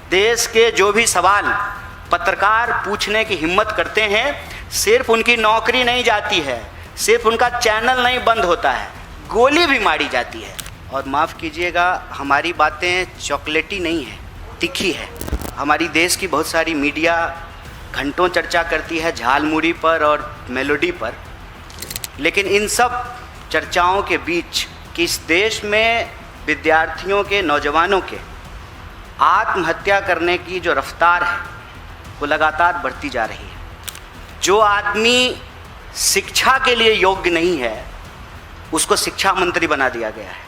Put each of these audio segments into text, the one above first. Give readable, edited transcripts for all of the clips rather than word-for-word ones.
देश के जो भी सवाल पत्रकार पूछने की हिम्मत करते हैं, सिर्फ उनकी नौकरी नहीं जाती है, सिर्फ उनका चैनल नहीं बंद होता है, गोली भी मारी जाती है। और माफ़ कीजिएगा, हमारी बातें चॉकलेटी नहीं है, तीखी है। हमारी देश की बहुत सारी मीडिया घंटों चर्चा करती है झालमुड़ी पर और मेलोडी पर, लेकिन इन सब चर्चाओं के बीच कि इस देश में विद्यार्थियों के, नौजवानों के आत्महत्या करने की जो रफ्तार है वो लगातार बढ़ती जा रही है। जो आदमी शिक्षा के लिए योग्य नहीं है उसको शिक्षा मंत्री बना दिया गया है।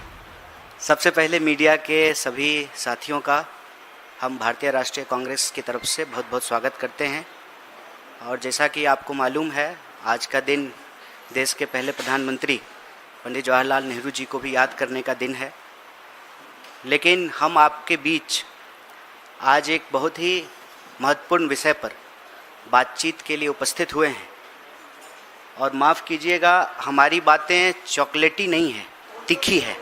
सबसे पहले मीडिया के सभी साथियों का हम भारतीय राष्ट्रीय कांग्रेस की तरफ से बहुत बहुत स्वागत करते हैं। और जैसा कि आपको मालूम है, आज का दिन देश के पहले प्रधानमंत्री पंडित जवाहरलाल नेहरू जी को भी याद करने का दिन है। लेकिन हम आपके बीच आज एक बहुत ही महत्वपूर्ण विषय पर बातचीत के लिए उपस्थित हुए हैं। और माफ़ कीजिएगा, हमारी बातें चॉकलेटी नहीं है, तीखी है।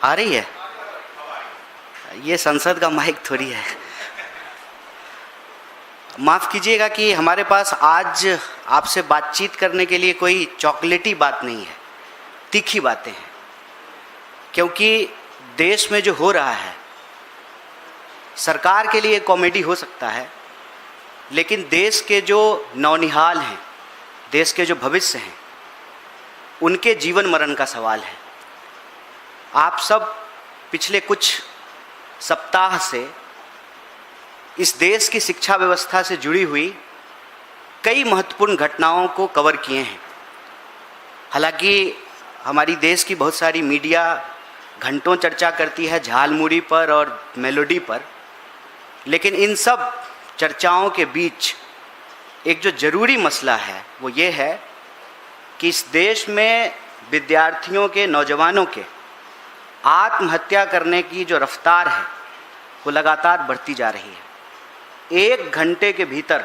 आ रही है? ये संसद का माइक थोड़ी है। माफ़ कीजिएगा कि हमारे पास आज आपसे बातचीत करने के लिए कोई चॉकलेटी बात नहीं है, तीखी बातें हैं। क्योंकि देश में जो हो रहा है, सरकार के लिए कॉमेडी हो सकता है, लेकिन देश के जो नौनिहाल हैं, देश के जो भविष्य हैं, उनके जीवन मरण का सवाल है। आप सब पिछले कुछ सप्ताह से इस देश की शिक्षा व्यवस्था से जुड़ी हुई कई महत्वपूर्ण घटनाओं को कवर किए हैं। हालांकि हमारी देश की बहुत सारी मीडिया घंटों चर्चा करती है झालमुड़ी पर और मेलोडी पर, लेकिन इन सब चर्चाओं के बीच एक जो ज़रूरी मसला है वो ये है कि इस देश में विद्यार्थियों के, नौजवानों के आत्महत्या करने की जो रफ्तार है वो लगातार बढ़ती जा रही है। 1 घंटे के भीतर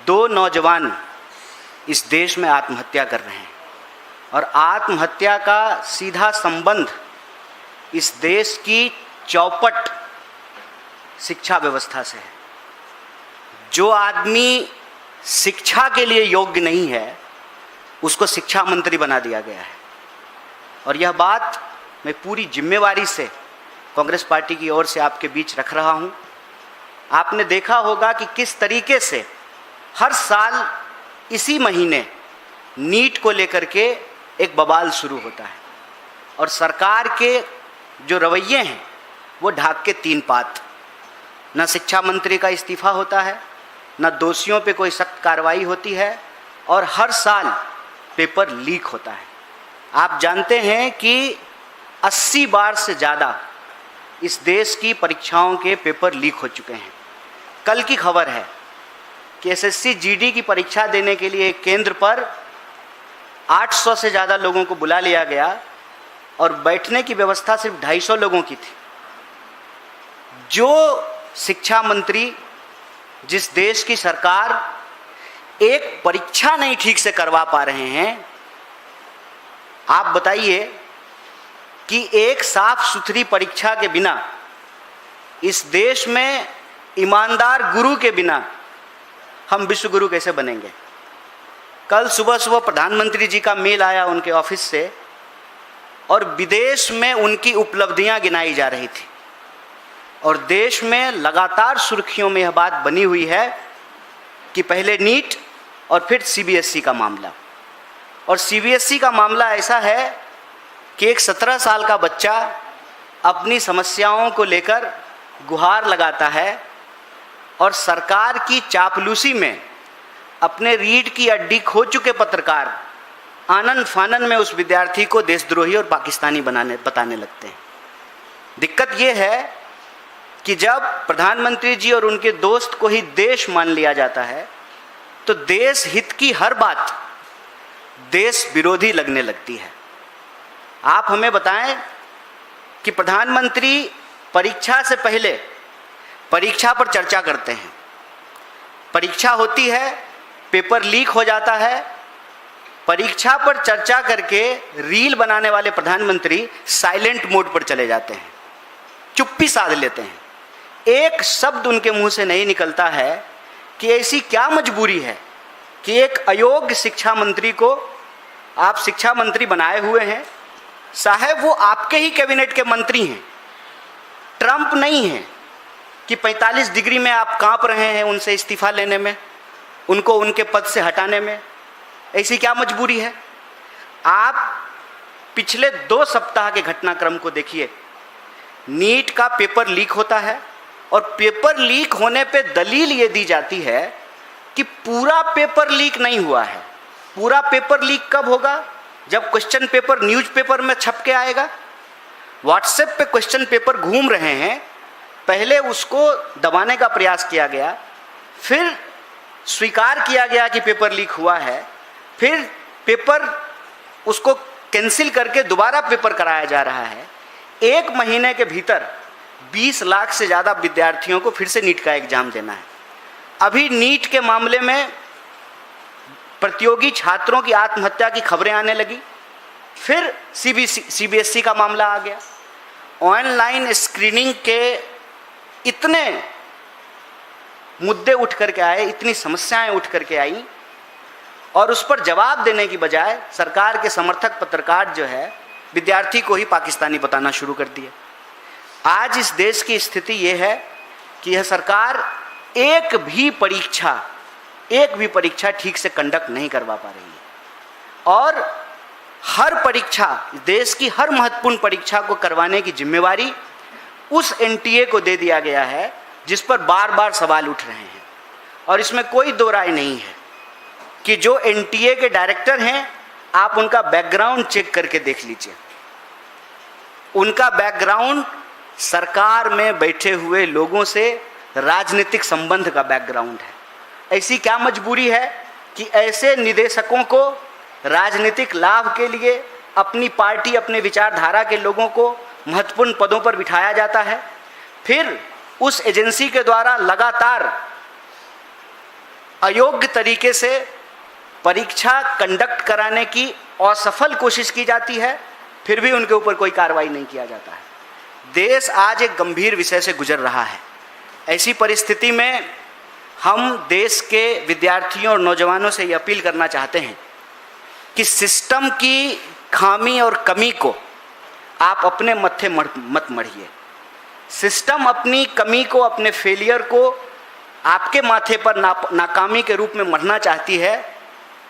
2 नौजवान इस देश में आत्महत्या कर रहे हैं। और आत्महत्या का सीधा संबंध इस देश की चौपट शिक्षा व्यवस्था से है। जो आदमी शिक्षा के लिए योग्य नहीं है उसको शिक्षा मंत्री बना दिया गया है। और यह बात मैं पूरी जिम्मेवारी से कांग्रेस पार्टी की ओर से आपके बीच रख रहा हूँ। आपने देखा होगा कि किस तरीके से हर साल इसी महीने नीट को लेकर के एक बवाल शुरू होता है और सरकार के जो रवैये हैं वो ढाक के 3 पात। न शिक्षा मंत्री का इस्तीफा होता है, न दोषियों पे कोई सख्त कार्रवाई होती है, और हर साल पेपर लीक होता है। आप जानते हैं कि 80 बार से ज़्यादा इस देश की परीक्षाओं के पेपर लीक हो चुके हैं। कल की खबर है कि एसएससी जीडी की परीक्षा देने के लिए एक केंद्र पर 800 से ज़्यादा लोगों को बुला लिया गया और बैठने की व्यवस्था सिर्फ 250 लोगों की थी। जो शिक्षा मंत्री, जिस देश की सरकार एक परीक्षा नहीं ठीक से करवा पा रहे हैं, आप बताइए कि एक साफ सुथरी परीक्षा के बिना, इस देश में ईमानदार गुरु के बिना हम विश्व गुरु कैसे बनेंगे। कल सुबह प्रधानमंत्री जी का मेल आया उनके ऑफिस से और विदेश में उनकी उपलब्धियां गिनाई जा रही थी। और देश में लगातार सुर्खियों में यह बात बनी हुई है कि पहले नीट और फिर सीबीएसई का मामला। और सीबीएसई का मामला ऐसा है कि एक 17 साल का बच्चा अपनी समस्याओं को लेकर गुहार लगाता है और सरकार की चापलूसी में अपने रीढ़ की हड्डी खो चुके पत्रकार आनन फानन में उस विद्यार्थी को देशद्रोही और पाकिस्तानी बताने लगते हैं। दिक्कत यह है कि जब प्रधानमंत्री जी और उनके दोस्त को ही देश मान लिया जाता है तो देश हित की हर बात देश विरोधी लगने लगती है। आप हमें बताएं कि प्रधानमंत्री परीक्षा से पहले परीक्षा पर चर्चा करते हैं, परीक्षा होती है, पेपर लीक हो जाता है, परीक्षा पर चर्चा करके रील बनाने वाले प्रधानमंत्री साइलेंट मोड पर चले जाते हैं। चुप्पी साध लेते हैं। एक शब्द उनके मुंह से नहीं निकलता है कि ऐसी क्या मजबूरी है कि एक अयोग्य शिक्षा मंत्री को आप शिक्षा मंत्री बनाए हुए हैं। साहब वो आपके ही कैबिनेट के मंत्री हैं, ट्रंप नहीं है कि 45 डिग्री में आप कांप रहे हैं उनसे इस्तीफा लेने में, उनको उनके पद से हटाने में। ऐसी क्या मजबूरी है? आप पिछले 2 सप्ताह के घटनाक्रम को देखिए। नीट का पेपर लीक होता है और पेपर लीक होने पे दलील ये दी जाती है कि पूरा पेपर लीक नहीं हुआ है। पूरा पेपर लीक कब होगा? जब क्वेश्चन पेपर न्यूज़पेपर में छप के आएगा। व्हाट्सएप पे क्वेश्चन पेपर घूम रहे हैं, पहले उसको दबाने का प्रयास किया गया, फिर स्वीकार किया गया कि पेपर लीक हुआ है, फिर पेपर उसको कैंसिल करके दोबारा पेपर कराया जा रहा है। 1 महीने के भीतर 20 लाख से ज़्यादा विद्यार्थियों को फिर से नीट का एग्जाम देना है। अभी नीट के मामले में प्रतियोगी छात्रों की आत्महत्या की खबरें आने लगी, फिर सीबीएसई का मामला आ गया। ऑनलाइन स्क्रीनिंग के इतने मुद्दे उठ करके आए, इतनी समस्याएं उठ करके आई, और उस पर जवाब देने की बजाय सरकार के समर्थक पत्रकार जो है विद्यार्थी को ही पाकिस्तानी बताना शुरू कर दिए। आज इस देश की स्थिति ये है कि यह सरकार एक भी परीक्षा ठीक से कंडक्ट नहीं करवा पा रही है, और हर परीक्षा, देश की हर महत्वपूर्ण परीक्षा को करवाने की जिम्मेवारी उस एनटीए को दे दिया गया है जिस पर बार बार सवाल उठ रहे हैं। और इसमें कोई दो राय नहीं है कि जो एनटीए के डायरेक्टर हैं, आप उनका बैकग्राउंड चेक करके देख लीजिए। उनका बैकग्राउंड सरकार में बैठे हुए लोगों से राजनीतिक संबंध का बैकग्राउंड है। ऐसी क्या मजबूरी है कि ऐसे निदेशकों को राजनीतिक लाभ के लिए अपनी पार्टी, अपने विचारधारा के लोगों को महत्वपूर्ण पदों पर बिठाया जाता है, फिर उस एजेंसी के द्वारा लगातार अयोग्य तरीके से परीक्षा कंडक्ट कराने की असफल कोशिश की जाती है, फिर भी उनके ऊपर कोई कार्रवाई नहीं किया जाता है। देश आज एक गंभीर विषय से गुजर रहा है। ऐसी परिस्थिति में हम देश के विद्यार्थियों और नौजवानों से ये अपील करना चाहते हैं कि सिस्टम की खामी और कमी को आप अपने मत्थे मत मढ़िए। सिस्टम अपनी कमी को, अपने फेलियर को आपके माथे पर नाकामी के रूप में मढ़ना चाहती है,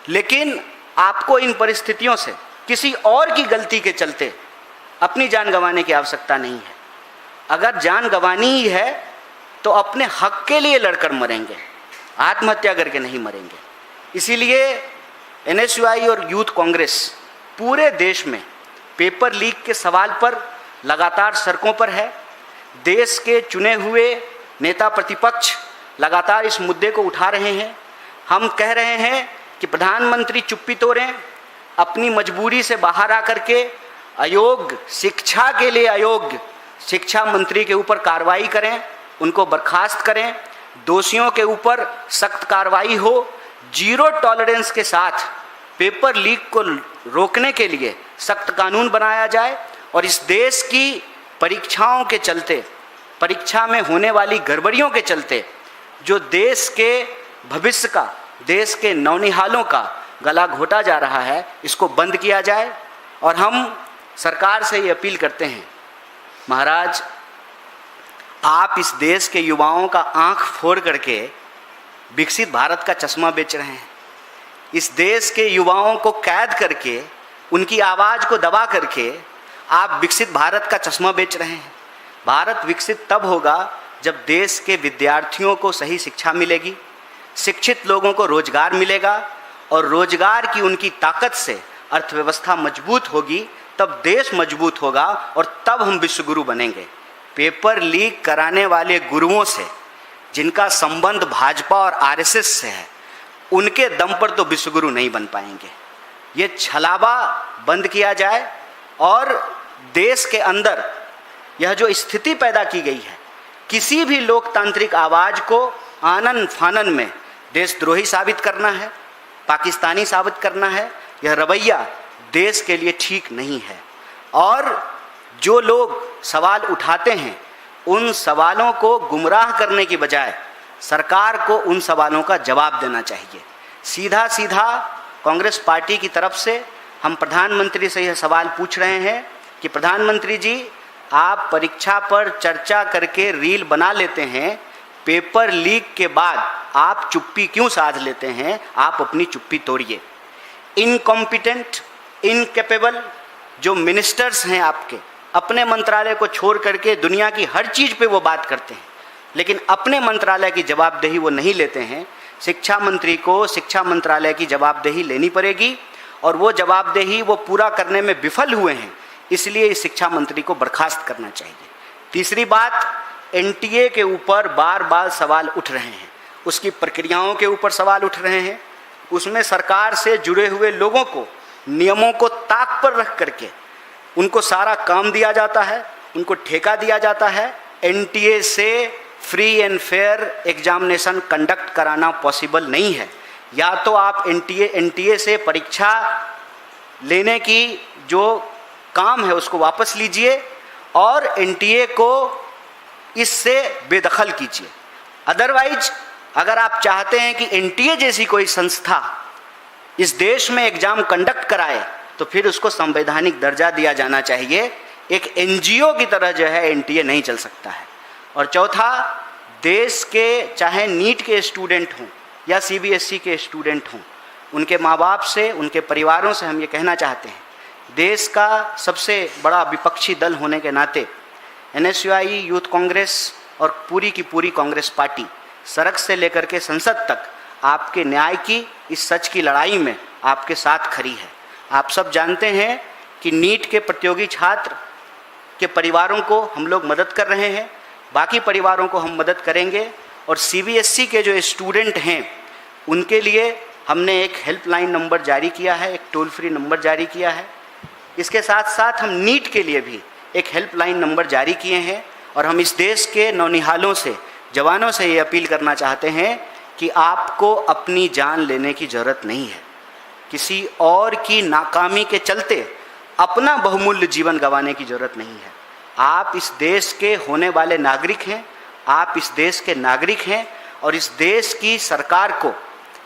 लेकिन आपको इन परिस्थितियों से किसी और की गलती के चलते अपनी जान गंवाने की आवश्यकता नहीं है। अगर जान गंवानी ही है तो अपने हक के लिए लड़कर मरेंगे, आत्महत्या करके नहीं मरेंगे। इसीलिए एनएसयूआई और यूथ कांग्रेस पूरे देश में पेपर लीक के सवाल पर लगातार सड़कों पर है। देश के चुने हुए नेता प्रतिपक्ष लगातार इस मुद्दे को उठा रहे हैं। हम कह रहे हैं कि प्रधानमंत्री चुप्पी तोड़ें, अपनी मजबूरी से बाहर आकर के अयोग्य, शिक्षा के लिए अयोग्य शिक्षा मंत्री के ऊपर कार्रवाई करें, उनको बर्खास्त करें, दोषियों के ऊपर सख्त कार्रवाई हो, जीरो टॉलरेंस के साथ पेपर लीक को रोकने के लिए सख्त कानून बनाया जाए, और इस देश की परीक्षाओं के चलते, परीक्षा में होने वाली गड़बड़ियों के चलते जो देश के भविष्य का, देश के नौनिहालों का गला घोटा जा रहा है, इसको बंद किया जाए। और हम सरकार से ये अपील करते हैं, महाराज आप इस देश के युवाओं का आंख फोड़ करके विकसित भारत का चश्मा बेच रहे हैं। इस देश के युवाओं को कैद करके, उनकी आवाज़ को दबा करके आप विकसित भारत का चश्मा बेच रहे हैं। भारत विकसित तब होगा जब देश के विद्यार्थियों को सही शिक्षा मिलेगी, शिक्षित लोगों को रोजगार मिलेगा, और रोजगार की उनकी ताकत से अर्थव्यवस्था मजबूत होगी, तब देश मजबूत होगा, और तब हम विश्वगुरु बनेंगे। पेपर लीक कराने वाले गुरुओं से, जिनका संबंध भाजपा और आरएसएस से है, उनके दम पर तो विश्वगुरु नहीं बन पाएंगे। ये छलावा बंद किया जाए, और देश के अंदर यह जो स्थिति पैदा की गई है, किसी भी लोकतांत्रिक आवाज़ को आनन फानन में देशद्रोही साबित करना है, पाकिस्तानी साबित करना है, यह रवैया देश के लिए ठीक नहीं है। और जो लोग सवाल उठाते हैं उन सवालों को गुमराह करने की बजाय सरकार को उन सवालों का जवाब देना चाहिए। सीधा सीधा कांग्रेस पार्टी की तरफ से हम प्रधानमंत्री से यह सवाल पूछ रहे हैं कि प्रधानमंत्री जी, आप परीक्षा पर चर्चा करके रील बना लेते हैं, पेपर लीक के बाद आप चुप्पी क्यों साध लेते हैं? आप अपनी चुप्पी तोड़िए। इनकॉम्पिटेंट, इनकेपेबल जो मिनिस्टर्स हैं आपके, अपने मंत्रालय को छोड़ करके दुनिया की हर चीज़ पे वो बात करते हैं, लेकिन अपने मंत्रालय की जवाबदेही वो नहीं लेते हैं। शिक्षा मंत्री को शिक्षा मंत्रालय की जवाबदेही लेनी पड़ेगी और वो जवाबदेही वो पूरा करने में विफल हुए हैं, इसलिए इस शिक्षा मंत्री को बर्खास्त करना चाहिए। तीसरी बात, एनटीए के ऊपर बार बार सवाल उठ रहे हैं, उसकी प्रक्रियाओं के ऊपर सवाल उठ रहे हैं, उसमें सरकार से जुड़े हुए लोगों को नियमों को ताक पर रख करके उनको सारा काम दिया जाता है, उनको ठेका दिया जाता है। एनटीए से free and fair examination conduct कराना पॉसिबल नहीं है। या तो आप एनटीए से परीक्षा लेने की जो काम है उसको वापस लीजिए और एनटीए को इससे बेदखल कीजिए। अदरवाइज अगर आप चाहते हैं कि एनटीए जैसी कोई संस्था इस देश में एग्जाम कंडक्ट कराए तो फिर उसको संवैधानिक दर्जा दिया जाना चाहिए। एक एनजीओ की तरह जो है एनटीए नहीं चल सकता है। और चौथा, देश के चाहे नीट के स्टूडेंट हों या सीबीएसई के स्टूडेंट हों, उनके माँ बाप से, उनके परिवारों से हम ये कहना चाहते हैं, देश का सबसे बड़ा विपक्षी दल होने के नाते एनएसयूआई, यूथ कांग्रेस और पूरी की पूरी कांग्रेस पार्टी सड़क से लेकर के संसद तक आपके न्याय की, इस सच की लड़ाई में आपके साथ खड़ी है। आप सब जानते हैं कि नीट के प्रतियोगी छात्र के परिवारों को हम लोग मदद कर रहे हैं, बाकी परिवारों को हम मदद करेंगे। और सीबीएसई के जो स्टूडेंट हैं उनके लिए हमने एक हेल्पलाइन नंबर जारी किया है, एक टोल फ्री नंबर जारी किया है। इसके साथ साथ हम नीट के लिए भी एक हेल्पलाइन नंबर जारी किए हैं और हम इस देश के नौनिहालों से, जवानों से ये अपील करना चाहते हैं कि आपको अपनी जान लेने की ज़रूरत नहीं है। किसी और की नाकामी के चलते अपना बहुमूल्य जीवन गंवाने की ज़रूरत नहीं है। आप इस देश के होने वाले नागरिक हैं, आप इस देश के नागरिक हैं और इस देश की सरकार को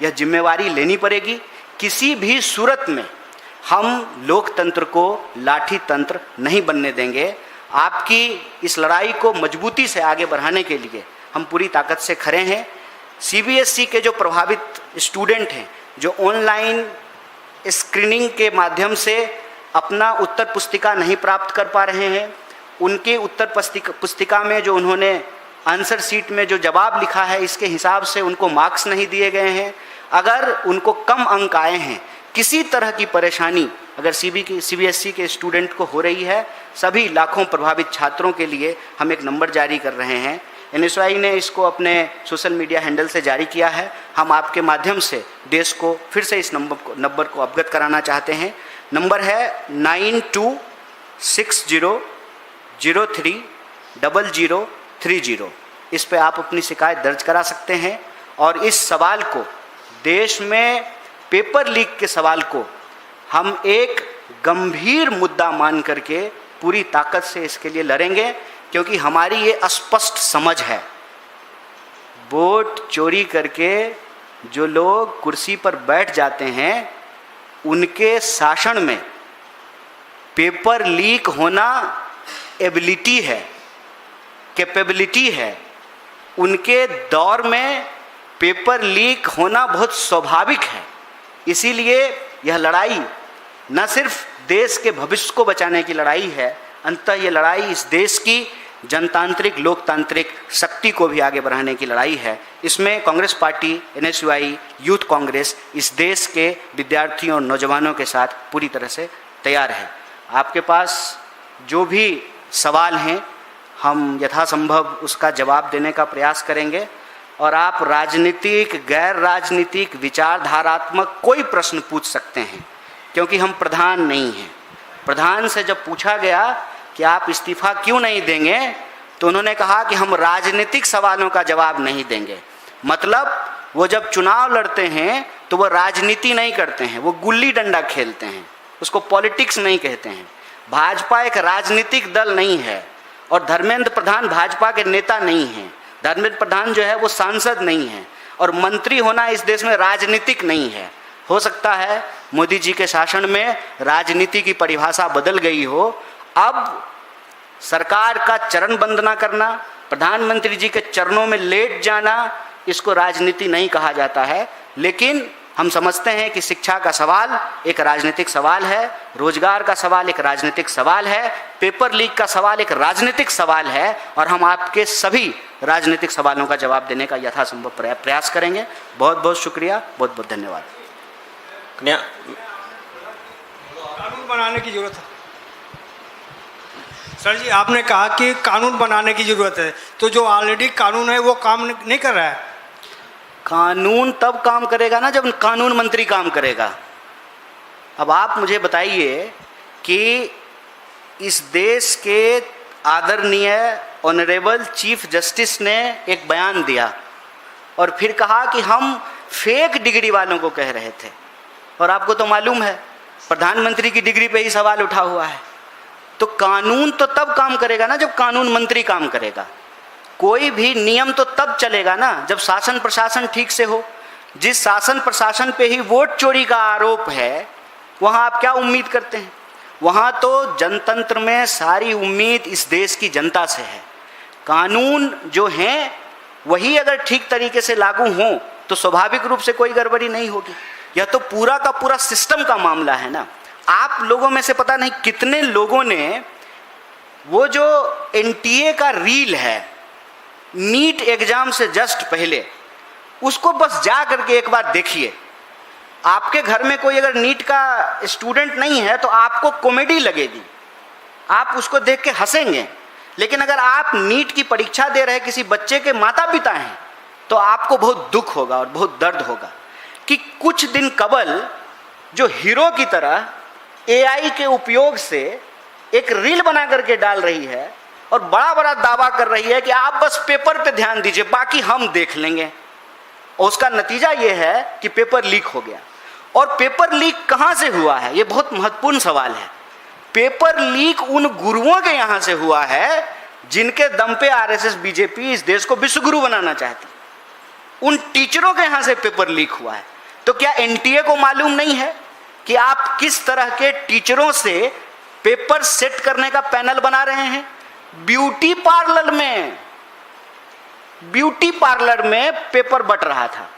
यह जिम्मेवारी लेनी पड़ेगी। किसी भी सूरत में हम लोकतंत्र को लाठी तंत्र नहीं बनने देंगे। आपकी इस लड़ाई को मजबूती से आगे बढ़ाने के लिए हम पूरी ताकत से खड़े हैं। सीबीएसई के जो प्रभावित स्टूडेंट हैं, जो ऑनलाइन स्क्रीनिंग के माध्यम से अपना उत्तर पुस्तिका नहीं प्राप्त कर पा रहे हैं, उनके उत्तर पुस्तिका में जो उन्होंने आंसर शीट में जो जवाब लिखा है इसके हिसाब से उनको मार्क्स नहीं दिए गए हैं, अगर उनको कम अंक आए हैं, किसी तरह की परेशानी अगर सीबीएसई के स्टूडेंट को हो रही है, सभी लाखों प्रभावित छात्रों के लिए हम एक नंबर जारी कर रहे हैं। एनएसयूआई ने इसको अपने सोशल मीडिया हैंडल से जारी किया है। हम आपके माध्यम से देश को फिर से इस नंबर को अवगत कराना चाहते हैं। नंबर है 9260030030। इस पे आप अपनी शिकायत दर्ज करा सकते हैं और इस सवाल को, देश में पेपर लीक के सवाल को हम एक गंभीर मुद्दा मान करके पूरी ताकत से इसके लिए लड़ेंगे, क्योंकि हमारी ये स्पष्ट समझ है, वोट चोरी करके जो लोग कुर्सी पर बैठ जाते हैं उनके शासन में पेपर लीक होना एबिलिटी है, कैपेबिलिटी है। उनके दौर में पेपर लीक होना बहुत स्वाभाविक है। इसीलिए यह लड़ाई न सिर्फ देश के भविष्य को बचाने की लड़ाई है, अंततः ये लड़ाई इस देश की जनतांत्रिक लोकतांत्रिक शक्ति को भी आगे बढ़ाने की लड़ाई है। इसमें Congress party, NSUI, youth Congress इस देश के विद्यार्थियों और नौजवानों के साथ पूरी तरह से तैयार है। आपके पास जो भी सवाल हैं हम यथासंभव उसका जवाब देने का प्रयास करेंगे और आप राजनीतिक, गैर राजनीतिक, विचारधारात्मक कोई प्रश्न पूछ सकते हैं, क्योंकि हम प्रधान नहीं हैं। प्रधान से जब पूछा गया कि आप इस्तीफा क्यों नहीं देंगे, तो उन्होंने कहा कि हम राजनीतिक सवालों का जवाब नहीं देंगे। मतलब वो जब चुनाव लड़ते हैं तो वो राजनीति नहीं करते हैं, वो गुल्ली डंडा खेलते हैं, उसको पॉलिटिक्स नहीं कहते हैं। भाजपा एक राजनीतिक दल नहीं है, और धर्मेंद्र प्रधान भाजपा के नेता नहीं हैं। धर्मेंद्र प्रधान जो है वो सांसद नहीं है, और मंत्री होना इस देश में राजनीतिक नहीं है। हो सकता है मोदी जी के शासन में राजनीति की परिभाषा बदल गई हो। अब सरकार का चरण वंदना करना, प्रधानमंत्री जी के चरणों में लेट जाना, इसको राजनीति नहीं कहा जाता है। लेकिन हम समझते हैं कि शिक्षा का सवाल एक राजनीतिक सवाल है, रोजगार का सवाल एक राजनीतिक सवाल है, पेपर लीक का सवाल एक राजनीतिक सवाल है, और हम आपके सभी राजनीतिक सवालों का जवाब देने का यथासंभव प्रयास करेंगे। बहुत बहुत शुक्रिया, बहुत बहुत धन्यवाद। कानून बनाने की जरूरत है सर जी, आपने कहा कि कानून बनाने की जरूरत है, तो जो ऑलरेडी कानून है वो काम नहीं कर रहा है। कानून तब काम करेगा ना जब कानून मंत्री काम करेगा। अब आप मुझे बताइए कि इस देश के आदरणीय ऑनरेबल चीफ जस्टिस ने एक बयान दिया और फिर कहा कि हम फेक डिग्री वालों को कह रहे थे, और आपको तो मालूम है प्रधानमंत्री की डिग्री पे ही सवाल उठा हुआ है। तो कानून तो तब काम करेगा ना जब कानून मंत्री काम करेगा। कोई भी नियम तो तब चलेगा ना जब शासन प्रशासन ठीक से हो। जिस शासन प्रशासन पे ही वोट चोरी का आरोप है, वहाँ आप क्या उम्मीद करते हैं? वहाँ तो जनतंत्र में सारी उम्मीद इस देश की जनता से है। कानून जो हैं वही अगर ठीक तरीके से लागू हों तो स्वाभाविक रूप से कोई गड़बड़ी नहीं होगी। यह तो पूरा का पूरा सिस्टम का मामला है ना। आप लोगों में से पता नहीं कितने लोगों ने वो जो एनटीए का रील है नीट एग्जाम से जस्ट पहले, उसको बस जा करके एक बार देखिए। आपके घर में कोई अगर नीट का स्टूडेंट नहीं है तो आपको कॉमेडी लगेगी, आप उसको देख के हंसेंगे। लेकिन अगर आप नीट की परीक्षा दे रहे किसी बच्चे के माता पिता हैं तो आपको बहुत दुख होगा और बहुत दर्द होगा कि कुछ दिन कबल जो हीरो की तरह एआई के उपयोग से एक रील बना करके डाल रही है और बड़ा बड़ा दावा कर रही है कि आप बस पेपर पे ध्यान दीजिए, बाकी हम देख लेंगे। और उसका नतीजा ये है कि पेपर लीक हो गया। और पेपर लीक कहाँ से हुआ है, ये बहुत महत्वपूर्ण सवाल है। पेपर लीक उन गुरुओं के यहाँ से हुआ है जिनके दम पे आरएसएस बीजेपी इस देश को विश्वगुरु बनाना चाहती। उन टीचरों के यहाँ से पेपर लीक हुआ है। तो क्या एनटीए को मालूम नहीं है कि आप किस तरह के टीचरों से पेपर सेट करने का पैनल बना रहे हैं? ब्यूटी पार्लर में पेपर बट रहा था।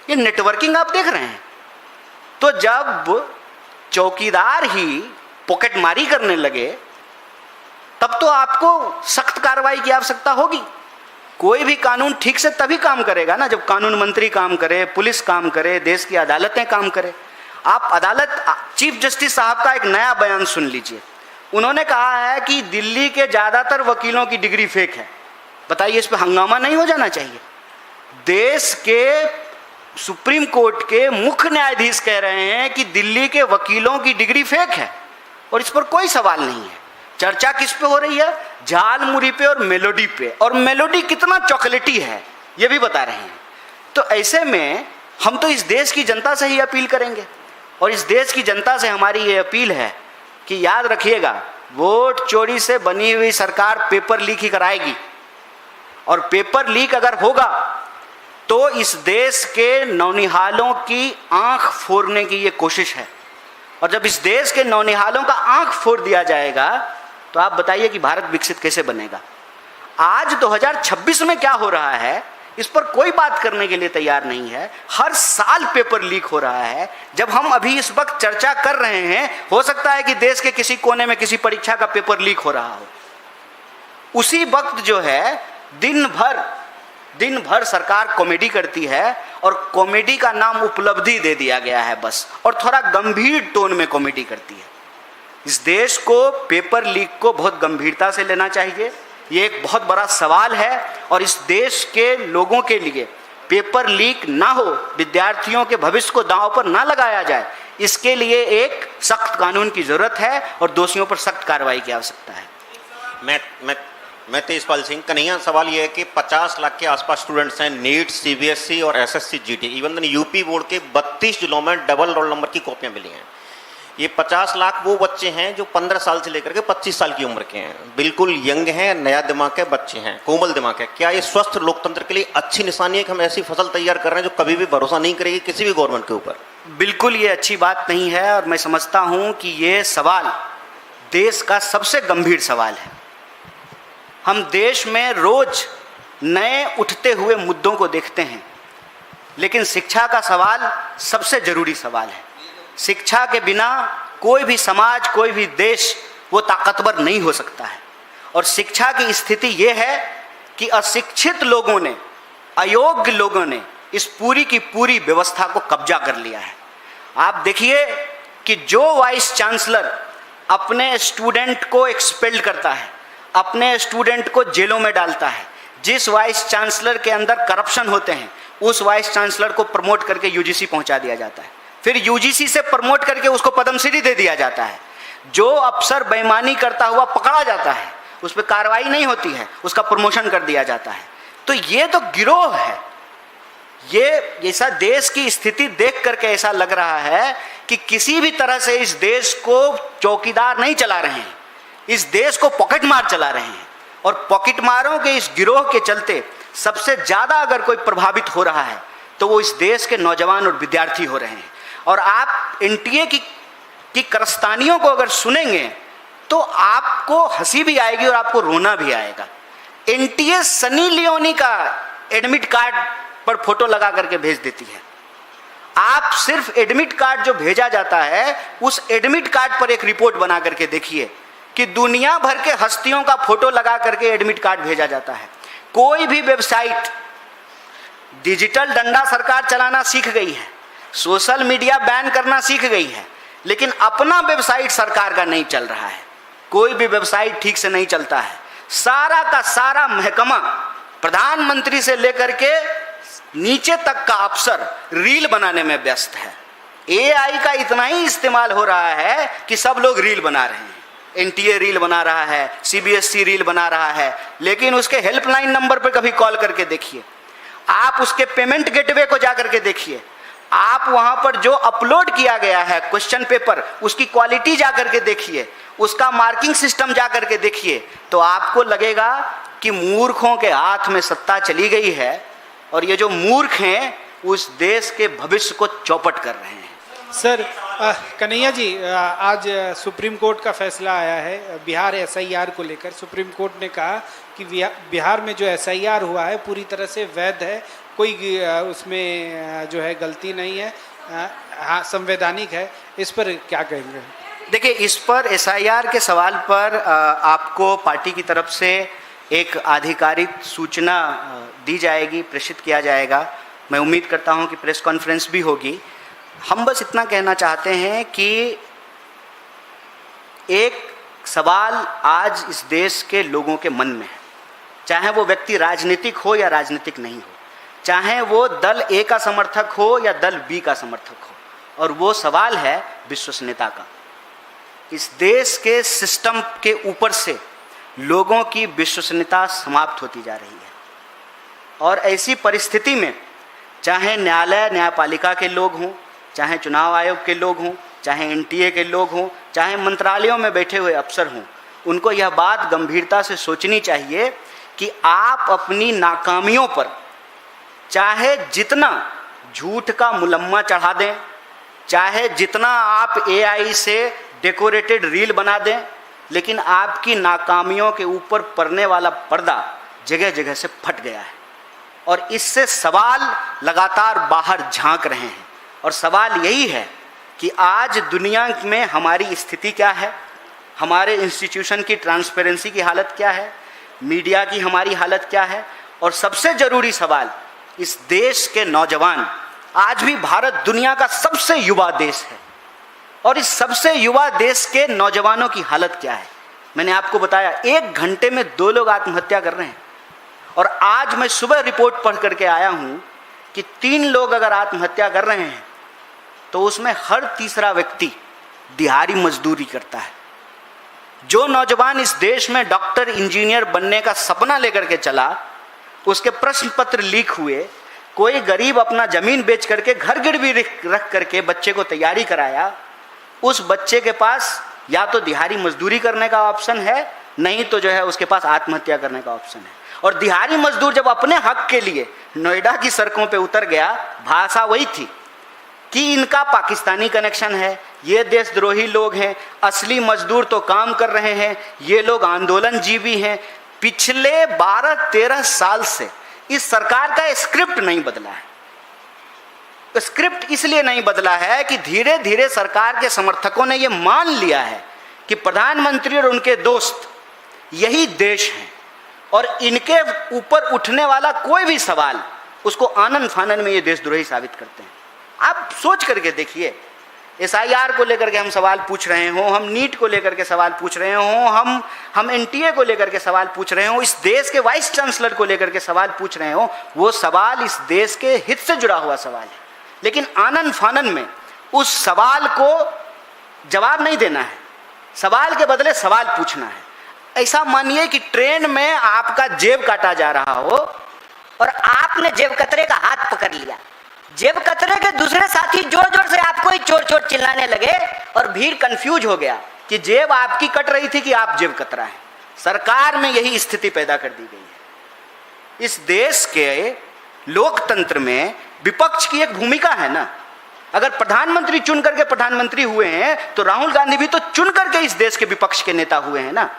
ये नेटवर्किंग आप देख रहे हैं। तो जब चौकीदार ही पॉकेटमारी करने लगे तब तो आपको सख्त कार्रवाई की आवश्यकता होगी। कोई भी कानून ठीक से तभी काम करेगा ना जब कानून मंत्री काम करे, पुलिस काम करे, देश की अदालतें काम करे। आप अदालत चीफ जस्टिस साहब का एक नया बयान सुन लीजिए। उन्होंने कहा है कि दिल्ली के ज़्यादातर वकीलों की डिग्री फेक है। बताइए, इस पर हंगामा नहीं हो जाना चाहिए? देश के सुप्रीम कोर्ट के मुख्य न्यायाधीश कह रहे हैं कि दिल्ली के वकीलों की डिग्री फेक है और इस पर कोई सवाल नहीं है। चर्चा किस पे हो रही है? झालमुरी पे और मेलोडी पे। और मेलोडी कितना चॉकलेटी है ये भी बता रहे हैं। तो ऐसे में हम तो इस देश की जनता से ही अपील करेंगे, और इस देश की जनता से हमारी ये अपील है कि याद रखिएगा, वोट चोरी से बनी हुई सरकार पेपर लीक ही कराएगी। और पेपर लीक अगर होगा तो इस देश के नौनिहालों की आंख फोड़ने की ये कोशिश है। और जब इस देश के नौनिहालों का आंख फोड़ दिया जाएगा तो आप बताइए कि भारत विकसित कैसे बनेगा। आज 2026 में क्या हो रहा है इस पर कोई बात करने के लिए तैयार नहीं है। हर साल पेपर लीक हो रहा है। जब हम अभी इस वक्त चर्चा कर रहे हैं, हो सकता है कि देश के किसी कोने में किसी परीक्षा का पेपर लीक हो रहा हो। उसी वक्त जो है दिन भर सरकार कॉमेडी करती है, और कॉमेडी का नाम उपलब्धि दे दिया गया है बस, और थोड़ा गंभीर टोन में कॉमेडी करती है। इस देश को पेपर लीक को बहुत गंभीरता से लेना चाहिए। ये एक बहुत बड़ा सवाल है और इस देश के लोगों के लिए पेपर लीक ना हो, विद्यार्थियों के भविष्य को दांव पर ना लगाया जाए, इसके लिए एक सख्त कानून की जरूरत है और दोषियों पर सख्त कार्रवाई की आवश्यकता है। मैं तेजपाल सिंह। कन्हैया, सवाल ये है कि 50 लाख के आसपास स्टूडेंट्स हैं। नीट, सीबीएसई और SSC GT, even UP board के 32 जिलों में डबल रोल नंबर की कॉपियां मिली हैं। ये 50 लाख वो बच्चे हैं जो 15 साल से लेकर के 25 साल की उम्र के हैं, बिल्कुल यंग हैं, नया दिमाग के बच्चे हैं, कोमल दिमाग है। क्या ये स्वस्थ लोकतंत्र के लिए अच्छी निशानी है कि हम ऐसी फसल तैयार कर रहे हैं जो कभी भी भरोसा नहीं करेगी किसी भी गवर्नमेंट के ऊपर? बिल्कुल ये अच्छी बात नहीं है, और मैं समझता हूं कि ये सवाल देश का सबसे गंभीर सवाल है। हम देश में रोज नए उठते हुए मुद्दों को देखते हैं, लेकिन शिक्षा का सवाल सबसे जरूरी सवाल है। शिक्षा के बिना कोई भी समाज, कोई भी देश वो ताकतवर नहीं हो सकता है। और शिक्षा की स्थिति ये है कि अशिक्षित लोगों ने, अयोग्य लोगों ने इस पूरी की पूरी व्यवस्था को कब्जा कर लिया है। आप देखिए कि जो वाइस चांसलर अपने स्टूडेंट को एक्सपेल करता है, अपने स्टूडेंट को जेलों में डालता है, जिस वाइस चांसलर के अंदर करप्शन होते हैं, उस वाइस चांसलर को प्रमोट करके यूजीसी पहुंचा दिया जाता है, फिर यूजीसी से प्रमोट करके उसको पद्मश्री दे दिया जाता है। जो अफसर बेईमानी करता हुआ पकड़ा जाता है, उस पर कार्रवाई नहीं होती है, उसका प्रमोशन कर दिया जाता है। तो ये तो गिरोह है। ये ऐसा देश की स्थिति देख करके ऐसा लग रहा है कि किसी भी तरह से इस देश को चौकीदार नहीं चला रहे हैं, इस देश को पॉकेट मार चला रहे हैं। और पॉकेट मारों के इस गिरोह के चलते सबसे ज़्यादा अगर कोई प्रभावित हो रहा है तो वो इस देश के नौजवान और विद्यार्थी हो रहे हैं। और आप एनटीए की कारस्तानियों को अगर सुनेंगे तो आपको हंसी भी आएगी और आपको रोना भी आएगा। एनटीए सनी लियोनी का एडमिट कार्ड पर फोटो लगा करके भेज देती है। आप सिर्फ एडमिट कार्ड जो भेजा जाता है, उस एडमिट कार्ड पर एक रिपोर्ट बना करके देखिए कि दुनिया भर के हस्तियों का फोटो लगा करके एडमिट कार्ड भेजा जाता है। कोई भी वेबसाइट, डिजिटल डंडा सरकार चलाना सीख गई है, सोशल मीडिया बैन करना सीख गई है, लेकिन अपना वेबसाइट सरकार का नहीं चल रहा है। कोई भी वेबसाइट ठीक से नहीं चलता है। सारा का सारा महकमा, प्रधानमंत्री से लेकर के नीचे तक का अफसर रील बनाने में व्यस्त है। एआई का इतना ही इस्तेमाल हो रहा है कि सब लोग रील बना रहे हैं। एनटीए रील बना रहा है, सीबीएसई रील बना रहा है, लेकिन उसके हेल्पलाइन नंबर पर कभी कॉल करके देखिए, आप उसके पेमेंट गेटवे को जा करके देखिए, आप वहां पर जो अपलोड किया गया है क्वेश्चन पेपर, उसकी क्वालिटी जा करके देखिए, उसका मार्किंग सिस्टम जा करके देखिए, तो आपको लगेगा कि मूर्खों के हाथ में सत्ता चली गई है और ये जो मूर्ख हैं उस देश के भविष्य को चौपट कर रहे हैं। सर कन्हैया जी, आज सुप्रीम कोर्ट का फैसला आया है बिहार एसआईआर को लेकर। सुप्रीम कोर्ट ने कहा कि बिहार में जो एसआईआर हुआ है पूरी तरह से वैध है, कोई उसमें जो है गलती नहीं है, हाँ संवैधानिक है। इस पर क्या कहेंगे? देखिए, इस पर एसआईआर के सवाल पर आपको पार्टी की तरफ से एक आधिकारिक सूचना दी जाएगी, प्रेषित किया जाएगा। मैं उम्मीद करता हूं कि प्रेस कॉन्फ्रेंस भी होगी। हम बस इतना कहना चाहते हैं कि एक सवाल आज इस देश के लोगों के मन में है, चाहे वो व्यक्ति राजनीतिक हो या राजनीतिक नहीं हो, चाहे वो दल ए का समर्थक हो या दल बी का समर्थक हो, और वो सवाल है विश्वसनीयता का। इस देश के सिस्टम के ऊपर से लोगों की विश्वसनीयता समाप्त होती जा रही है। और ऐसी परिस्थिति में चाहे न्यायालय, न्यायपालिका के लोग हों, चाहे चुनाव आयोग के लोग हों, चाहे एनटीए के लोग हों, चाहे मंत्रालयों में बैठे हुए अफसर हों, उनको यह बात गंभीरता से सोचनी चाहिए कि आप अपनी नाकामियों पर चाहे जितना झूठ का मुलम्मा चढ़ा दें, चाहे जितना आप एआई से डेकोरेटेड रील बना दें, लेकिन आपकी नाकामियों के ऊपर पड़ने वाला पर्दा जगह जगह से फट गया है। और इससे सवाल लगातार बाहर झांक रहे हैं। और सवाल यही है कि आज दुनिया में हमारी स्थिति क्या है, हमारे इंस्टीट्यूशन की ट्रांसपेरेंसी की हालत क्या है, मीडिया की हमारी हालत क्या है, और सबसे ज़रूरी सवाल, इस देश के नौजवान, आज भी भारत दुनिया का सबसे युवा देश है, और इस सबसे युवा देश के नौजवानों की हालत क्या है। मैंने आपको बताया 1 घंटे में 2 लोग आत्महत्या कर रहे हैं। और आज मैं सुबह रिपोर्ट पढ़ करके आया हूं कि 3 लोग अगर आत्महत्या कर रहे हैं तो उसमें हर तीसरा व्यक्ति दिहाड़ी मजदूरी करता है। जो नौजवान इस देश में डॉक्टर, इंजीनियर बनने का सपना लेकर के चला, उसके प्रश्न पत्र लीक हुए, कोई गरीब अपना जमीन बेच करके घर गिरवी रख करके बच्चे को तैयारी कराया, उस बच्चे के पास या तो दिहाड़ी मजदूरी करने का ऑप्शन है, नहीं तो जो है उसके पास आत्महत्या करने का ऑप्शन है। और दिहाड़ी मजदूर जब अपने हक के लिए नोएडा की सड़कों पे उतर गया, भाषा वही थी कि इनका पाकिस्तानी कनेक्शन है, ये देशद्रोही लोग हैं, असली मजदूर तो काम कर रहे हैं, ये लोग आंदोलनजीवी हैं। पिछले 12-13 साल से इस सरकार का स्क्रिप्ट नहीं बदला है। स्क्रिप्ट इसलिए नहीं बदला है कि धीरे धीरे सरकार के समर्थकों ने ये मान लिया है कि प्रधानमंत्री और उनके दोस्त यही देश हैं और इनके ऊपर उठने वाला कोई भी सवाल उसको आनन फानन में ये देशद्रोही साबित करते हैं। आप सोच करके देखिए, SIR को लेकर के हम सवाल पूछ रहे हों, हम नीट को लेकर के सवाल पूछ रहे हों, हम NTA को लेकर के सवाल पूछ रहे हों, इस देश के वाइस चांसलर को लेकर के सवाल पूछ रहे हों, वो सवाल इस देश के हित से जुड़ा हुआ सवाल है। लेकिन आनन फानन में उस सवाल को जवाब नहीं देना है, सवाल के बदले सवाल पूछना है। ऐसा मानिए कि ट्रेन में आपका जेब काटा जा रहा हो और आपने जेब कतरे का हाथ पकड़ लिया, जेब कतरे के दूसरे साथी जोर जोर से आपको ही चोर चोर चिल्लाने लगे और भीड़ कंफ्यूज हो गया कि जेब आपकी कट रही थी कि आप जेब कतरा है। सरकार में यही स्थिति पैदा कर दी गई है। इस देश के लोकतंत्र में विपक्ष की एक भूमिका है ना। अगर प्रधानमंत्री चुन करके प्रधानमंत्री हुए हैं तो राहुल गांधी भी तो चुन करके इस देश के विपक्ष के नेता हुए हैं ना।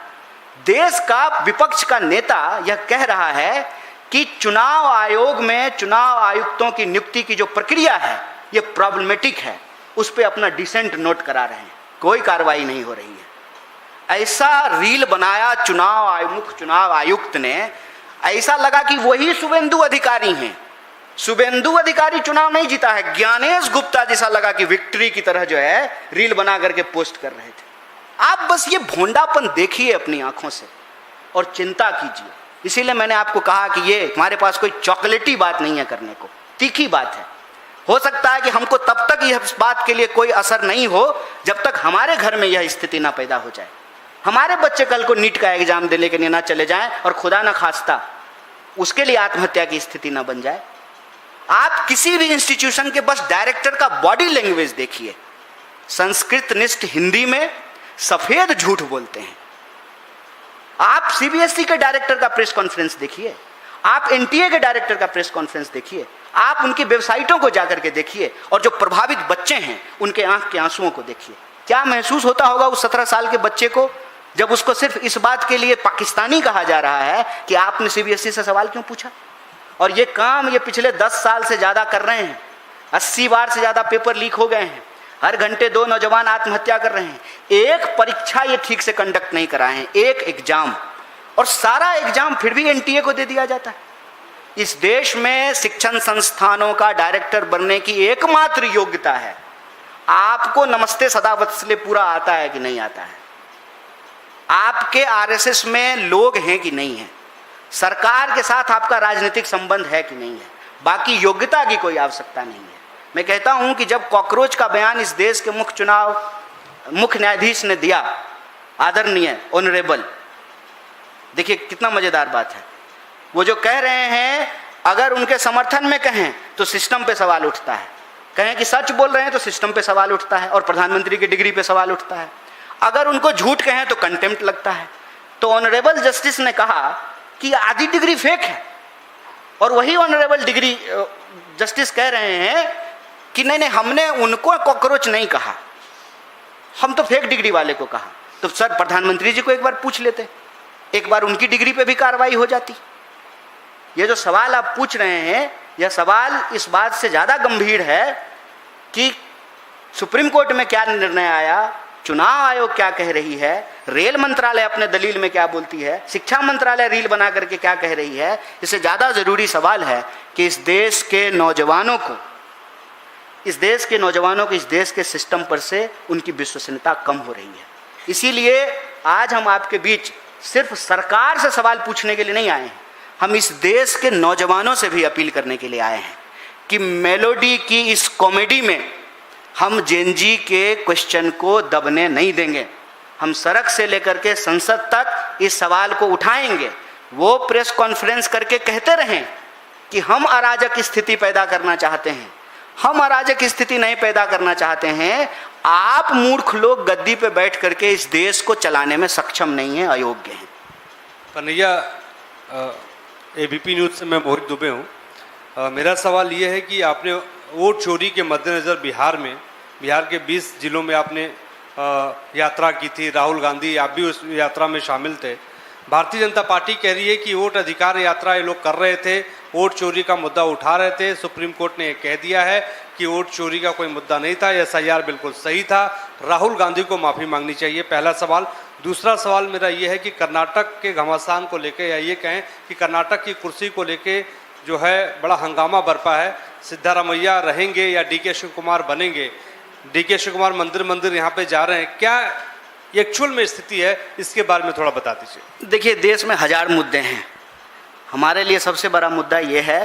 देश का विपक्ष का नेता यह कह रहा है कि चुनाव आयोग में चुनाव आयुक्तों की नियुक्ति की जो प्रक्रिया है यह प्रॉब्लमेटिक है, उस पर अपना डिसेंट नोट करा रहे हैं, कोई कार्रवाई नहीं हो रही है। ऐसा रील बनाया मुख्य चुनाव आयुक्त ने, ऐसा लगा कि वही शुभेंदु अधिकारी हैं। शुभेंदु अधिकारी चुनाव नहीं जीता है, ज्ञानेश गुप्ता जैसा लगा कि विक्ट्री की तरह जो है रील बना करके पोस्ट कर रहे थे। आप बस ये भोंडापन देखिए अपनी आंखों से और चिंता कीजिए। इसीलिए मैंने आपको कहा कि ये हमारे पास कोई चॉकलेटी बात नहीं है करने को, तीखी बात है। हो सकता है कि हमको तब तक यह बात के लिए कोई असर नहीं हो जब तक हमारे घर में यह स्थिति ना पैदा हो जाए, हमारे बच्चे कल को नीट का एग्जाम देने के लिए ना चले जाएं और खुदा ना खास्ता उसके लिए आत्महत्या की स्थिति ना बन जाए। आप किसी भी इंस्टीट्यूशन के बस डायरेक्टर का बॉडी लैंग्वेज देखिए, संस्कृत निष्ठ हिंदी में सफेद झूठ बोलते हैं। आप CBSE के डायरेक्टर का प्रेस कॉन्फ्रेंस देखिए, आप NTA के डायरेक्टर का प्रेस कॉन्फ्रेंस देखिए, आप उनकी वेबसाइटों को जाकर के देखिए और जो प्रभावित बच्चे हैं उनके आंख के आंसुओं को देखिए। क्या महसूस होता होगा उस 17 साल के बच्चे को जब उसको सिर्फ इस बात के लिए पाकिस्तानी कहा जा रहा है कि आपने CBSE से सवाल क्यों पूछा। और ये काम ये पिछले 10 साल से ज़्यादा कर रहे हैं, 80 बार से ज़्यादा पेपर लीक हो गए हैं, हर घंटे 2 नौजवान आत्महत्या कर रहे हैं, एक परीक्षा ये ठीक से कंडक्ट नहीं कराए हैं, एक एग्जाम, और सारा एग्जाम फिर भी NTA को दे दिया जाता है। इस देश में शिक्षण संस्थानों का डायरेक्टर बनने की एकमात्र योग्यता है आपको नमस्ते सदावत्सले पूरा आता है कि नहीं आता है, आपके RSS में लोग हैं कि नहीं है, सरकार के साथ आपका राजनीतिक संबंध है कि नहीं है, बाकी योग्यता की कोई आवश्यकता नहीं है। मैं कहता हूं कि जब कॉकरोच का बयान इस देश के मुख्य न्यायाधीश ने दिया, आदरणीय ऑनरेबल, देखिए कितना मजेदार बात है, वो जो कह रहे हैं अगर उनके समर्थन में कहें तो सिस्टम पे सवाल उठता है, कहें कि सच बोल रहे हैं तो सिस्टम पे सवाल उठता है और प्रधानमंत्री की डिग्री पे सवाल उठता है, अगर उनको झूठ कहें तो कंटेम्प्ट लगता है। तो ऑनरेबल जस्टिस ने कहा कि आधी डिग्री फेक है, और वही ऑनरेबल डिग्री जस्टिस कह रहे हैं कि नहीं हमने उनको कॉकरोच नहीं कहा, हम तो फेक डिग्री वाले को कहा। तो सर प्रधानमंत्री जी को एक बार पूछ लेते, एक बार उनकी डिग्री पे भी कार्रवाई हो जाती। ये जो सवाल आप पूछ रहे हैं यह सवाल इस बात से ज़्यादा गंभीर है कि सुप्रीम कोर्ट में क्या निर्णय आया, चुनाव आयोग क्या कह रही है, रेल मंत्रालय अपने दलील में क्या बोलती है, शिक्षा मंत्रालय रील बना करके क्या कह रही है। इससे ज़्यादा ज़रूरी सवाल है कि इस देश के नौजवानों को इस देश के सिस्टम पर से उनकी विश्वसनीयता कम हो रही है। इसीलिए आज हम आपके बीच सिर्फ सरकार से सवाल पूछने के लिए नहीं आए हैं, हम इस देश के नौजवानों से भी अपील करने के लिए आए हैं कि मेलोडी की इस कॉमेडी में हम जेनजी के क्वेश्चन को दबने नहीं देंगे। हम सड़क से लेकर के संसद तक इस सवाल को उठाएंगे। वो प्रेस कॉन्फ्रेंस करके कहते रहें कि हम अराजक स्थिति पैदा करना चाहते हैं, हम अराजक स्थिति नहीं पैदा करना चाहते हैं। आप मूर्ख लोग गद्दी पे बैठ करके इस देश को चलाने में सक्षम नहीं है, अयोग्य हैं। कन्हैया, एबीपी न्यूज़ से मैं मोहित दुबे हूँ। मेरा सवाल ये है कि आपने वोट चोरी के मद्देनज़र बिहार के 20 जिलों में आपने यात्रा की थी। राहुल गांधी, आप भी उस यात्रा में शामिल थे। भारतीय जनता पार्टी कह रही है कि वोट अधिकार यात्रा ये लोग कर रहे थे, वोट चोरी का मुद्दा उठा रहे थे। सुप्रीम कोर्ट ने कह दिया है कि वोट चोरी का कोई मुद्दा नहीं था, एसआईआर बिल्कुल सही था, राहुल गांधी को माफ़ी मांगनी चाहिए। पहला सवाल। दूसरा सवाल मेरा ये है कि कर्नाटक के घमासान को लेकर, या ये कहें कि कर्नाटक की कुर्सी को लेके जो है बड़ा हंगामा बरपा है। सिद्धारमैया रहेंगे या डीके शिव कुमार बनेंगे? डीके शिव कुमार मंदिर यहाँ पे जा रहे हैं, क्या एक्चुअल में स्थिति है, इसके बारे में थोड़ा बता दीजिए। देखिए, देश में हजार मुद्दे हैं। हमारे लिए सबसे बड़ा मुद्दा ये है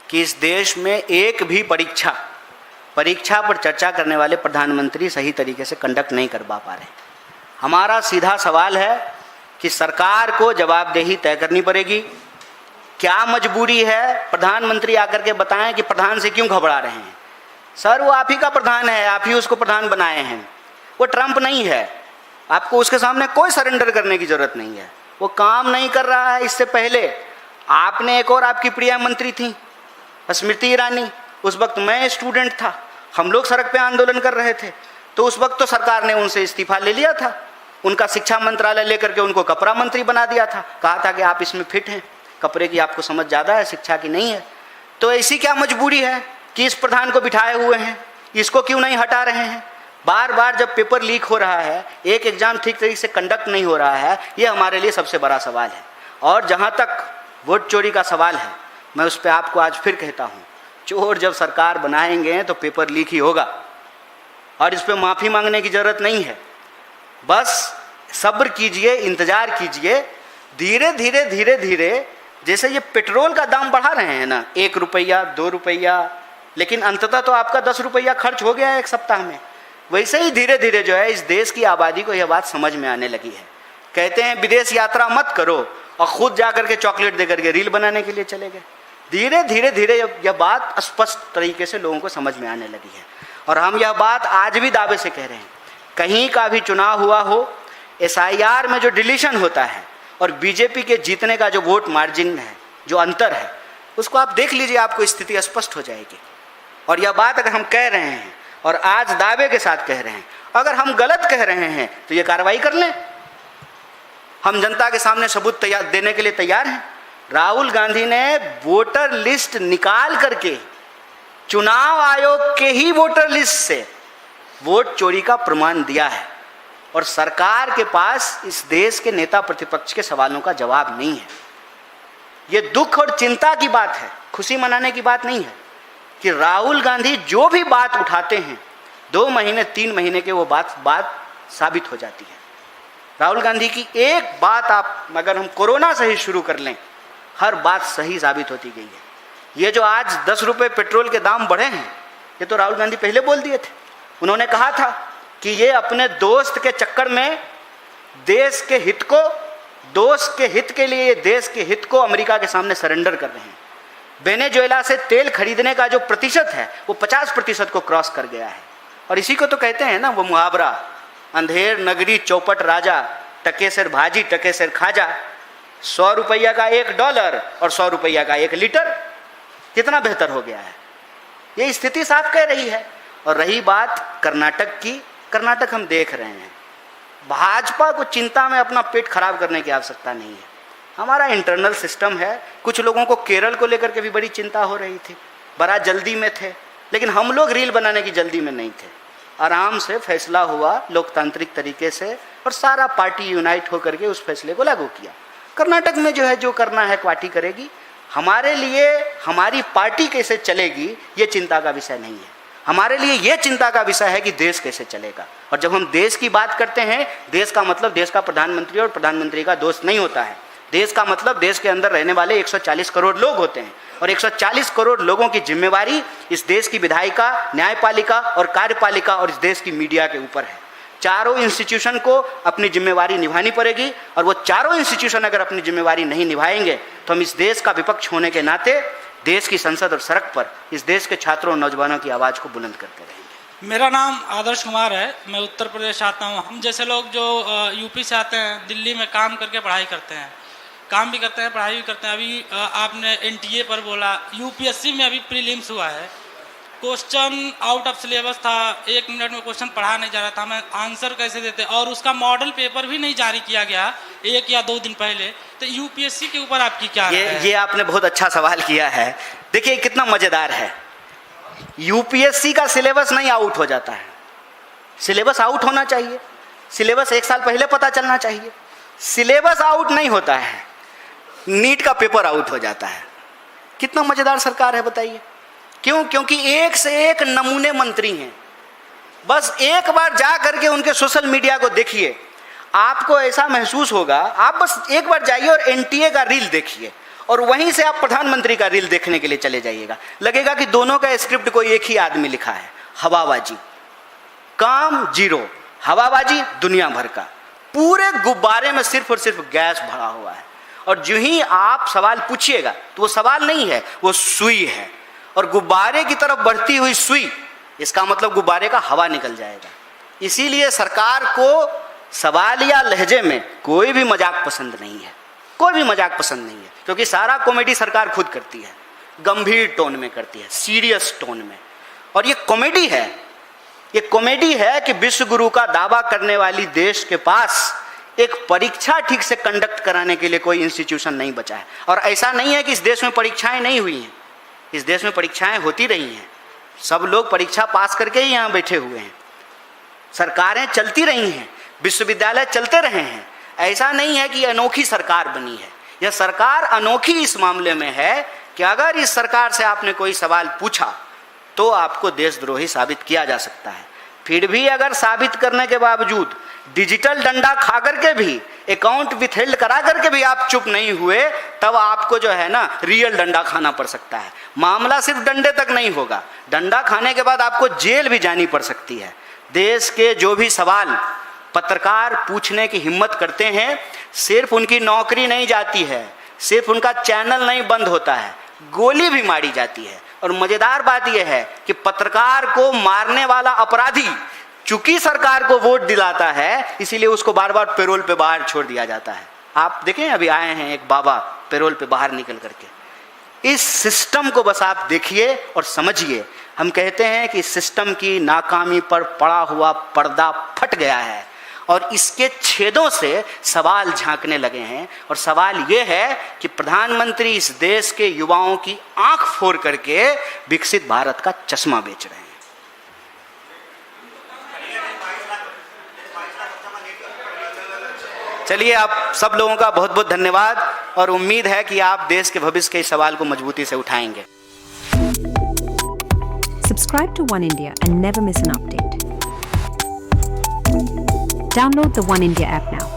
कि इस देश में एक भी परीक्षा पर चर्चा करने वाले प्रधानमंत्री सही तरीके से कंडक्ट नहीं कर पा रहे। हमारा सीधा सवाल है कि सरकार को जवाबदेही तय करनी पड़ेगी। क्या मजबूरी है, प्रधानमंत्री आकर के बताएं कि प्रधान से क्यों घबरा रहे हैं। सर, वो आप ही का प्रधान है, आप ही उसको प्रधान बनाए हैं। वो ट्रंप नहीं है, आपको उसके सामने कोई सरेंडर करने की जरूरत नहीं है। वो काम नहीं कर रहा है। इससे पहले आपने एक और आपकी प्रिय मंत्री थी स्मृति ईरानी, उस वक्त मैं स्टूडेंट था, हम लोग सड़क पे आंदोलन कर रहे थे, तो उस वक्त तो सरकार ने उनसे इस्तीफा ले लिया था। उनका शिक्षा मंत्रालय लेकर के उनको कपड़ा मंत्री बना दिया था, कहा था कि आप इसमें फिट हैं, कपड़े की आपको समझ ज़्यादा है, शिक्षा की नहीं है। तो ऐसी क्या मजबूरी है कि इस प्रधान को बिठाए हुए हैं, इसको क्यों नहीं हटा रहे हैं? बार बार जब पेपर लीक हो रहा है, एक एग्जाम ठीक तरीके से कंडक्ट नहीं हो रहा है, ये हमारे लिए सबसे बड़ा सवाल है। और जहाँ तक वोट चोरी का सवाल है, मैं उस पर आपको आज फिर कहता हूँ, चोर जब सरकार बनाएंगे तो पेपर लीक ही होगा, और इस पर माफ़ी मांगने की ज़रूरत नहीं है। बस सब्र कीजिए, इंतज़ार कीजिए, धीरे धीरे जैसे ये पेट्रोल का दाम बढ़ा रहे हैं ना, 1 रुपया 2 रुपया, लेकिन अंततः तो आपका 10 रुपया खर्च हो गया है एक सप्ताह में। वैसे ही धीरे धीरे जो है इस देश की आबादी को यह बात समझ में आने लगी है। कहते हैं विदेश यात्रा मत करो, और खुद जा करके चॉकलेट दे करके रील बनाने के लिए चले गए। धीरे धीरे यह बात स्पष्ट तरीके से लोगों को समझ में आने लगी है। और हम यह बात आज भी दावे से कह रहे हैं, कहीं का भी चुनाव हुआ हो, एसआईआर में जो डिलीशन होता है और बीजेपी के जीतने का जो वोट मार्जिन है, जो अंतर है, उसको आप देख लीजिए, आपको स्थिति स्पष्ट हो जाएगी। और यह बात अगर हम कह रहे हैं और आज दावे के साथ कह रहे हैं, अगर हम गलत कह रहे हैं तो ये कार्रवाई कर लें। हम जनता के सामने सबूत तैयार देने के लिए तैयार हैं। राहुल गांधी ने वोटर लिस्ट निकाल करके चुनाव आयोग के ही वोटर लिस्ट से वोट चोरी का प्रमाण दिया है, और सरकार के पास इस देश के नेता प्रतिपक्ष के सवालों का जवाब नहीं है। ये दुख और चिंता की बात है, खुशी मनाने की बात नहीं है कि राहुल गांधी जो भी बात उठाते हैं 2 महीने 3 महीने के वो बात साबित हो जाती है। राहुल गांधी की एक बात आप अगर हम कोरोना से ही शुरू कर लें, हर बात सही साबित होती गई है। ये जो आज 10 रुपये पेट्रोल के दाम बढ़े हैं, ये तो राहुल गांधी पहले बोल दिए थे। उन्होंने कहा था कि ये अपने दोस्त के चक्कर में देश के हित को, दोस्त के हित के लिए देश के हित को अमेरिका के सामने सरेंडर कर रहे हैं। वेनेजुएला से तेल खरीदने का जो प्रतिशत है वो 50% को क्रॉस कर गया है। और इसी को तो कहते हैं ना वो मुहावरा, अंधेर नगरी चौपट राजा, टके सिर भाजी टके सिर खाजा। 100 रुपया का $1 और 100 रुपया का 1 लीटर, कितना बेहतर हो गया है। ये स्थिति साफ कह रही है। और रही बात कर्नाटक की, कर्नाटक हम देख रहे हैं, भाजपा को चिंता में अपना पेट खराब करने की आवश्यकता नहीं है। हमारा इंटरनल सिस्टम है। कुछ लोगों को केरल को लेकर के भी बड़ी चिंता हो रही थी, बड़ा जल्दी में थे, लेकिन हम लोग रील बनाने की जल्दी में नहीं थे। आराम से फैसला हुआ लोकतांत्रिक तरीके से, और सारा पार्टी यूनाइट होकर के उस फैसले को लागू किया। कर्नाटक में जो है जो करना है पार्टी करेगी। हमारे लिए हमारी पार्टी कैसे चलेगी ये चिंता का विषय नहीं है। हमारे लिए ये चिंता का विषय है कि देश कैसे चलेगा। और जब हम देश की बात करते हैं, देश का मतलब देश का प्रधानमंत्री और प्रधानमंत्री का दोस्त नहीं होता है। देश का मतलब देश के अंदर रहने वाले 140 करोड़ लोग होते हैं, और 140 करोड़ लोगों की जिम्मेवारी इस देश की विधायिका, न्यायपालिका और कार्यपालिका और इस देश की मीडिया के ऊपर है। चारों इंस्टीट्यूशन को अपनी जिम्मेवारी निभानी पड़ेगी, और वो चारों इंस्टीट्यूशन अगर अपनी जिम्मेवारी नहीं निभाएंगे तो हम इस देश का विपक्ष होने के नाते देश की संसद और सड़क पर इस देश के छात्रों और नौजवानों की आवाज़ को बुलंद करते रहेंगे। मेरा नाम आदर्श कुमार है, मैं उत्तर प्रदेश आता हूँ। हम जैसे लोग जो यूपी से आते हैं, दिल्ली में काम करके पढ़ाई करते हैं, काम भी करते हैं, पढ़ाई भी करते हैं। अभी आपने एनटीए पर बोला, यूपीएससी में अभी प्रीलिम्स हुआ है, क्वेश्चन आउट ऑफ सिलेबस था, 1 मिनट में क्वेश्चन पढ़ा नहीं जा रहा था, मैं आंसर कैसे देते, और उसका मॉडल पेपर भी नहीं जारी किया गया 1 या 2 दिन पहले। तो यूपीएससी के ऊपर आपकी क्या राय है? ये आपने बहुत अच्छा सवाल किया है। देखिए कितना मजेदार है, यूपीएससी का सिलेबस नहीं आउट हो जाता है। सिलेबस आउट होना चाहिए, सिलेबस 1 साल पहले पता चलना चाहिए। सिलेबस आउट नहीं होता है, नीट का पेपर आउट हो जाता है। कितना मजेदार सरकार है बताइए। क्यों? क्योंकि एक से एक नमूने मंत्री हैं। बस एक बार जा करके उनके सोशल मीडिया को देखिए, आपको ऐसा महसूस होगा। आप बस एक बार जाइए और एनटीए का रील देखिए और वहीं से आप प्रधानमंत्री का रील देखने के लिए चले जाइएगा, लगेगा कि दोनों का स्क्रिप्ट कोई एक ही आदमी लिखा है। हवाबाजी, काम जीरो, हवाबाजी दुनिया भर का, पूरे गुब्बारे में सिर्फ और सिर्फ गैस भरा हुआ है। और जो ही आप सवाल पूछिएगा तो वो सवाल नहीं है, वो सुई है। और गुब्बारे की तरफ बढ़ती हुई सुई, इसका मतलब गुब्बारे का हवा निकल जाएगा। इसीलिए सरकार को सवालिया लहजे में कोई भी मजाक पसंद नहीं है, कोई भी मजाक पसंद नहीं है, क्योंकि सारा कॉमेडी सरकार खुद करती है, गंभीर टोन में करती है, सीरियस टोन में। और ये कॉमेडी है, ये कॉमेडी है कि विश्व गुरु का दावा करने वाली देश के पास एक परीक्षा ठीक से कंडक्ट कराने के लिए कोई इंस्टीट्यूशन नहीं बचा है। और ऐसा नहीं है कि इस देश में परीक्षाएं नहीं हुई हैं, इस देश में परीक्षाएं होती रही हैं। सब लोग परीक्षा पास करके ही यहाँ बैठे हुए हैं, सरकारें चलती रही हैं, विश्वविद्यालय चलते रहे हैं। ऐसा नहीं है कि अनोखी सरकार बनी है। यह सरकार अनोखी इस मामले में है कि अगर इस सरकार से आपने कोई सवाल पूछा तो आपको देशद्रोही साबित किया जा सकता है। फिर भी अगर साबित करने के बावजूद डिजिटल डंडा खा करके भी, अकाउंट विथहेल्ड करा करके भी आप चुप नहीं हुए, तब आपको जो है ना रियल डंडा खाना पड़ सकता है। मामला सिर्फ डंडे तक नहीं होगा, डंडा खाने के बाद आपको जेल भी जानी पड़ सकती है। देश के जो भी सवाल पत्रकार पूछने की हिम्मत करते हैं, सिर्फ उनकी नौकरी नहीं जाती है, सिर्फ उनका चैनल नहीं बंद होता है, गोली भी मारी जाती है। और मजेदार बात यह है कि पत्रकार को मारने वाला अपराधी चूंकि सरकार को वोट दिलाता है, इसीलिए उसको बार बार पैरोल पे बाहर छोड़ दिया जाता है। आप देखें, अभी आए हैं एक बाबा पैरोल पे बाहर निकल करके। इस सिस्टम को बस आप देखिए और समझिए। हम कहते हैं कि सिस्टम की नाकामी पर पड़ा हुआ पर्दा फट गया है और इसके छेदों से सवाल झांकने लगे हैं। और सवाल ये है कि प्रधानमंत्री इस देश के युवाओं की आंख फोड़ करके विकसित भारत का चश्मा बेच रहे हैं। चलिए, आप सब लोगों का बहुत बहुत धन्यवाद और उम्मीद है कि आप देश के भविष्य के इस सवाल को मजबूती से उठाएंगे। Subscribe to One India and never miss an update. Download the One India app now.